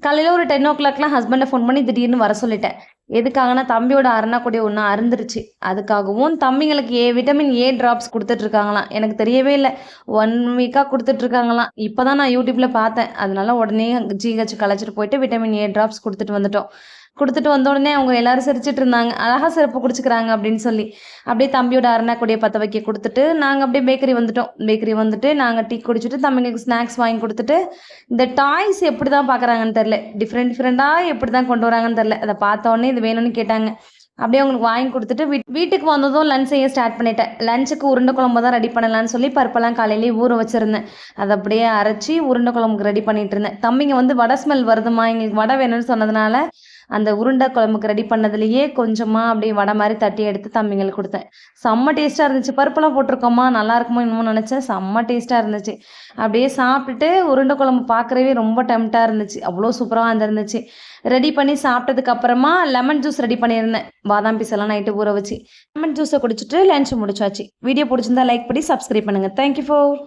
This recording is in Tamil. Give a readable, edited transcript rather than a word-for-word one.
காலையில் ஒரு 10 o'clockலாம் ஹஸ்பண்டை ஃபோன் பண்ணி திடீர்னு வர சொல்லிட்டேன். எதுக்காகனா தம்பியோட அரணாக்குடி ஒன்று அருந்துருச்சு. அதுக்காகவும் தம்பிங்களுக்கு விட்டமின் ஏ ட்ராப்ஸ் கொடுத்துட்ருக்காங்களாம். எனக்கு தெரியவே இல்லை. 1 வீக்காக கொடுத்துட்ருக்காங்களாம். இப்போ தான் நான் யூடியூப்பில் பார்த்தேன். அதனால உடனே ஜிஹெச் கழைச்சிட்டு போயிட்டு விட்டமின் ஏ ட்ராப்ஸ் கொடுத்துட்டு வந்துட்டோம். கொடுத்துட்டு வந்த உடனே அவங்க எல்லாரும் சிரிச்சிட்டு இருந்தாங்க. அழகா சிறப்பு குடிச்சுக்கிறாங்க அப்படின்னு சொல்லி. அப்படியே தம்பியோட அரணாக்குடியை பற்ற வைக்க கொடுத்துட்டு நாங்கள் அப்படியே பேக்கரி வந்துட்டோம். பேக்கரி வந்துட்டு நாங்கள் டீ குடிச்சிட்டு தம்பிங்களுக்கு ஸ்நாக்ஸ் வாங்கி கொடுத்துட்டு இந்த டாய்ஸ் எப்படி தான் பார்க்குறாங்கன்னு தெரில. டிஃப்ரெண்ட்டாக எப்படி தான் கொண்டு வராங்கன்னு தெரில. அதை பார்த்த உடனே இது வேணும்னு கேட்டாங்க. அப்படியே அவங்களுக்கு வாங்கி கொடுத்துட்டு வீட்டுக்கு வந்ததும் லஞ்ச் செய்ய ஸ்டார்ட் பண்ணிட்டேன். லஞ்சுக்கு உருண்டை குழம்பு தான் ரெடி பண்ணலான்னு சொல்லி பருப்பெல்லாம் காலையிலேயே ஊற வச்சுருந்தேன். அதை அப்படியே அரைச்சி உருண்டை குழம்புக்கு ரெடி பண்ணிட்டு இருந்தேன். தம்பிங்க வந்து வடை ஸ்மெல் வருதுமா, எங்களுக்கு வடை வேணும்னு சொன்னதுனால அந்த உருண்டை குழம்புக்கு ரெடி பண்ணதுலேயே கொஞ்சமாக அப்படியே வடை மாதிரி தட்டி எடுத்து தம்பிங்களுக்கு கொடுத்தேன். செம்ம டேஸ்ட்டாக இருந்துச்சு. பருப்பெல்லாம் போட்டிருக்கோமா, நல்லா இருக்குமோ என்னமோ நினச்சேன். செம்ம டேஸ்ட்டாக இருந்துச்சு. அப்படியே சாப்பிட்டுட்டு உருண்டை குழம்பு பார்க்குறவே ரொம்ப டெம்ட்டாக இருந்துச்சு. அவ்வளோ சூப்பராக இருந்துச்சு. ரெடி பண்ணி சாப்பிட்டதுக்கு அப்புறமா லெமன் ஜூஸ் ரெடி பண்ணியிருந்தேன். பாதாம் பீஸ் எல்லாம் நைட்டு ஊற வச்சு லெமன் ஜூஸை குடிச்சிட்டு லஞ்ச் முடிச்சாச்சு. வீடியோ பிடிச்சிருந்தா லைக் பண்ணி சப்ஸ்கிரைப் பண்ணுங்கள். Thank you for